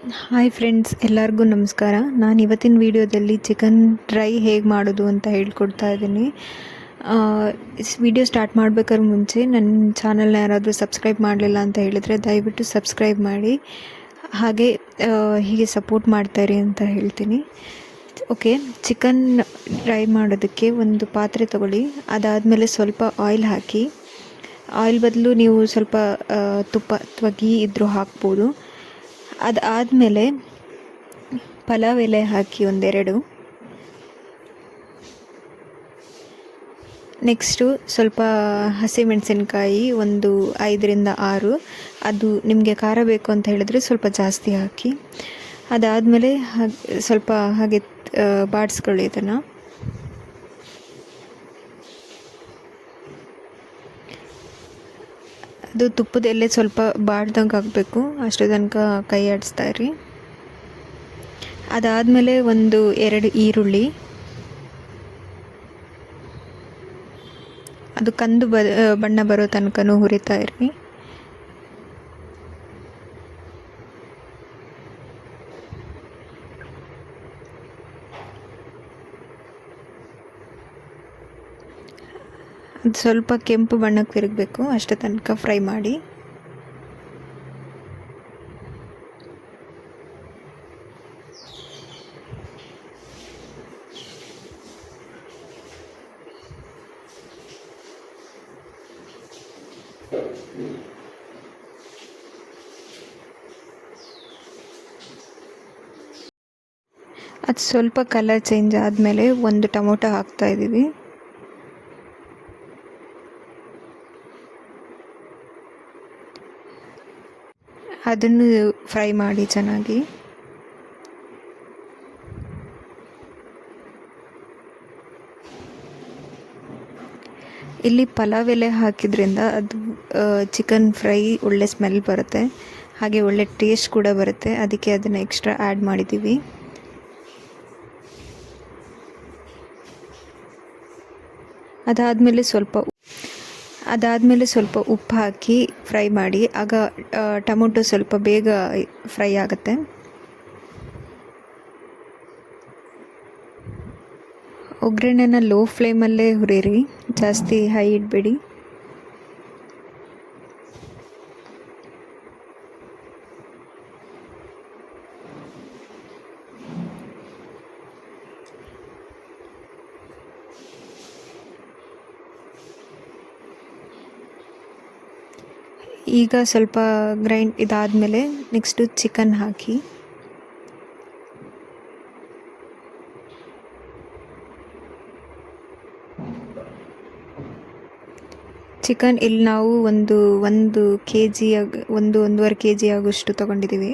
Hi friends, ಎಲ್ಲರಿಗೂ ನಮಸ್ಕಾರ. ನಾನು ಇವತ್ತಿನ ವಿಡಿಯೋದಲ್ಲಿ ಚಿಕನ್ ಡ್ರೈ ಹೇಗೆ ಮಾಡೋದು ಅಂತ ಹೇಳ್ಕೊಡ್ತಾ ಇದ್ದೀನಿ. ವಿಡಿಯೋ ಸ್ಟಾರ್ಟ್ ಮಾಡಬೇಕಾದ್ರೆ ಮುಂಚೆ ನನ್ನ ಚಾನಲ್ನ ಯಾರಾದರೂ ಸಬ್ಸ್ಕ್ರೈಬ್ ಮಾಡಲಿಲ್ಲ ಅಂತ ಹೇಳಿದರೆ ದಯವಿಟ್ಟು ಸಬ್ಸ್ಕ್ರೈಬ್ ಮಾಡಿ, ಹಾಗೆ ಹೀಗೆ ಸಪೋರ್ಟ್ ಮಾಡ್ತಾಯಿರಿ ಅಂತ ಹೇಳ್ತೀನಿ. ಓಕೆ, ಚಿಕನ್ ಡ್ರೈ ಮಾಡೋದಕ್ಕೆ ಒಂದು ಪಾತ್ರೆ ತೊಗೊಳ್ಳಿ. ಅದಾದಮೇಲೆ ಸ್ವಲ್ಪ ಆಯಿಲ್ ಹಾಕಿ. ಆಯಿಲ್ ಬದಲು ನೀವು ಸ್ವಲ್ಪ ತುಪ್ಪ ಅಥವಾ ಗೀ ಇದ್ದರೂ ಹಾಕ್ಬೋದು. ಅದಾದಮೇಲೆ ಪಲಾವ್ ಎಲೆ ಹಾಕಿ ಒಂದೆರಡು. ನೆಕ್ಸ್ಟು ಸ್ವಲ್ಪ ಹಸಿಮೆಣಸಿನ್ಕಾಯಿ ಒಂದು 5ರಿಂದ 6, ಅದು ನಿಮಗೆ ಖಾರ ಬೇಕು ಅಂತ ಹೇಳಿದರೆ ಸ್ವಲ್ಪ ಜಾಸ್ತಿ ಹಾಕಿ. ಅದಾದಮೇಲೆ ಸ್ವಲ್ಪ ಹಾಗೆ ಬಾಡಿಸ್ಕೊಳ್ಳಿ ಇದನ್ನು. ಅದು ತುಪ್ಪದಲ್ಲೇ ಸ್ವಲ್ಪ ಬಾಡ್ದಂಗೆ ಆಗಬೇಕು, ಅಷ್ಟು ತನಕ ಕೈ ಆಡಿಸ್ತಾ ಇರಿ. ಅದಾದಮೇಲೆ 2 ಈರುಳ್ಳಿ, ಅದು ಕಂದು ಬಣ್ಣ ಬರೋ ತನಕನೂ ಹುರಿತಾ ಇರಿ. ಅದು ಸ್ವಲ್ಪ ಕೆಂಪು ಬಣ್ಣಕ್ಕೆ ತಿರುಗಬೇಕು, ಅಷ್ಟು ತನಕ ಫ್ರೈ ಮಾಡಿ. ಅದು ಸ್ವಲ್ಪ ಕಲರ್ ಚೇಂಜ್ ಆದಮೇಲೆ 1 ಟೊಮೊಟೊ ಹಾಕ್ತಾಯಿದ್ದೀವಿ. ಅದನ್ನು ಫ್ರೈ ಮಾಡಿ ಚೆನ್ನಾಗಿ. ಇಲ್ಲಿ ಪಲಾವ್ ಎಲೆ ಹಾಕಿದ್ರಿಂದ ಅದು ಚಿಕನ್ ಫ್ರೈ ಒಳ್ಳೆ ಸ್ಮೆಲ್ ಬರುತ್ತೆ, ಹಾಗೆ ಒಳ್ಳೆ ಟೇಸ್ಟ್ ಕೂಡ ಬರುತ್ತೆ. ಅದಕ್ಕೆ ಅದನ್ನು ಎಕ್ಸ್ಟ್ರಾ ಆ್ಯಡ್ ಮಾಡಿದ್ದೀವಿ. ಅದಾದಮೇಲೆ ಸ್ವಲ್ಪ ಉಪ್ಪು ಹಾಕಿ ಫ್ರೈ ಮಾಡಿ. ಆಗ ಟೊಮೊಟೊ ಸ್ವಲ್ಪ ಬೇಗ ಫ್ರೈ ಆಗುತ್ತೆ. ಒಗ್ಗರಣೆನ ಲೋ ಫ್ಲೇಮಲ್ಲೇ ಹುರಿಯಿರಿ, ಜಾಸ್ತಿ ಹೈ ಇಡಬೇಡಿ. ಈಗ ಸ್ವಲ್ಪ ಗ್ರೈಂಡ್ ಇದಾದಮೇಲೆ ನೆಕ್ಸ್ಟು ಚಿಕನ್ ಹಾಕಿ. ಚಿಕನ್ ಇಲ್ಲಿ ನಾವು ಒಂದು ಕೆ ಜಿ ಒಂದೂವರೆ ಕೆ ಜಿ ಆಗೋಷ್ಟು ತೊಗೊಂಡಿದ್ದೀವಿ.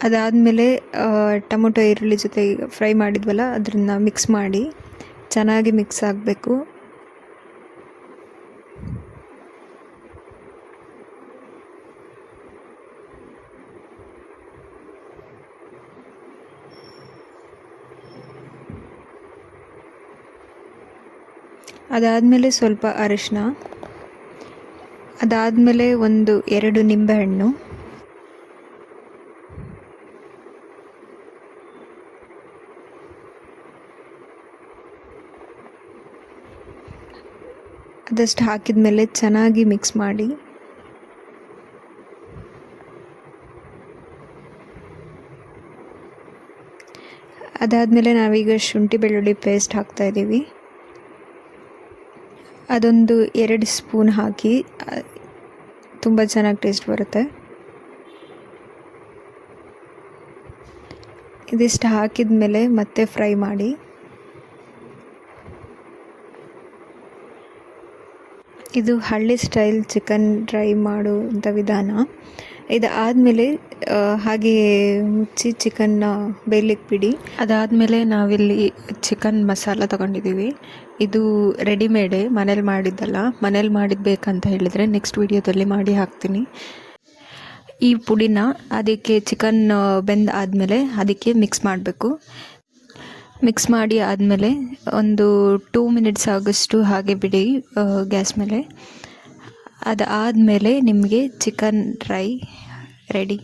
ಅದಾದಮೇಲೆ ಟೊಮೊಟೊ ಈರುಳ್ಳಿ ಜೊತೆ ಫ್ರೈ ಮಾಡಿದ್ವಲ್ಲ ಅದನ್ನು ಮಿಕ್ಸ್ ಮಾಡಿ ಚೆನ್ನಾಗಿ ಮಿಕ್ಸ್ ಆಗಬೇಕು. ಅದಾದಮೇಲೆ ಸ್ವಲ್ಪ ಅರಿಶಿನ, ಅದಾದಮೇಲೆ 2 ನಿಂಬೆಹಣ್ಣು, ಅದಷ್ಟು ಹಾಕಿದ ಮೇಲೆ ಚೆನ್ನಾಗಿ ಮಿಕ್ಸ್ ಮಾಡಿ. ಅದಾದಮೇಲೆ ನಾವೀಗ ಶುಂಠಿ ಬೆಳ್ಳುಳ್ಳಿ ಪೇಸ್ಟ್ ಹಾಕ್ತಾಯಿದ್ದೀವಿ. ಅದೊಂದು 2 ಸ್ಪೂನ್ ಹಾಕಿ, ತುಂಬ ಚೆನ್ನಾಗಿ ಟೇಸ್ಟ್ ಬರುತ್ತೆ. ಇದಿಷ್ಟು ಹಾಕಿದ ಮೇಲೆ ಮತ್ತೆ ಫ್ರೈ ಮಾಡಿ. ಇದು ಹಳ್ಳಿ ಸ್ಟೈಲ್ ಚಿಕನ್ ಡ್ರೈ ಮಾಡುವಂಥ ವಿಧಾನ. ಇದಾದಮೇಲೆ ಹಾಗೆ ಮುಚ್ಚಿ ಚಿಕನ್ನ ಬೇಯಲಿಕ್ಕೆ ಬಿಡಿ. ಅದಾದಮೇಲೆ ನಾವಿಲ್ಲಿ ಚಿಕನ್ ಮಸಾಲ ತೊಗೊಂಡಿದ್ದೀವಿ. ಇದು ರೆಡಿಮೇಡೇ, ಮನೇಲಿ ಮಾಡಿದ್ದಲ್ಲ. ಮನೇಲಿ ಮಾಡಿದ್ದು ಬೇಕಂತ ಹೇಳಿದರೆ ನೆಕ್ಸ್ಟ್ ವಿಡಿಯೋದಲ್ಲಿ ಮಾಡಿ ಹಾಕ್ತೀನಿ. ಈ ಪುಡಿನ ಅದಕ್ಕೆ ಚಿಕನ್ ಬೆಂದಾದಮೇಲೆ ಅದಕ್ಕೆ ಮಿಕ್ಸ್ ಮಾಡಬೇಕು. ಮಿಕ್ಸ್ ಮಾಡಿ ಆದಮೇಲೆ ಒಂದು 2 ಮಿನಿಟ್ಸ್ ಆಗೋಷ್ಟು ಹಾಗೆ ಬಿಡಿ ಗ್ಯಾಸ್ ಮೇಲೆ. ಅದಾದಮೇಲೆ ನಿಮಗೆ ಚಿಕನ್ ಡ್ರೈ ರೆಡಿ.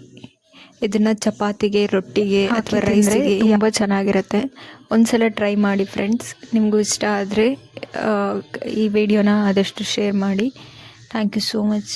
ಇದನ್ನು ಚಪಾತಿಗೆ, ರೊಟ್ಟಿಗೆ ಅಥವಾ ರೈಸಿಗೆ ತುಂಬ ಚೆನ್ನಾಗಿರುತ್ತೆ. ಒಂದ್ಸಲ ಟ್ರೈ ಮಾಡಿ ಫ್ರೆಂಡ್ಸ್. ನಿಮಗೂ ಇಷ್ಟ ಆದರೆ ಈ ವಿಡಿಯೋನ ಆದಷ್ಟು ಶೇರ್ ಮಾಡಿ. Thank you so much.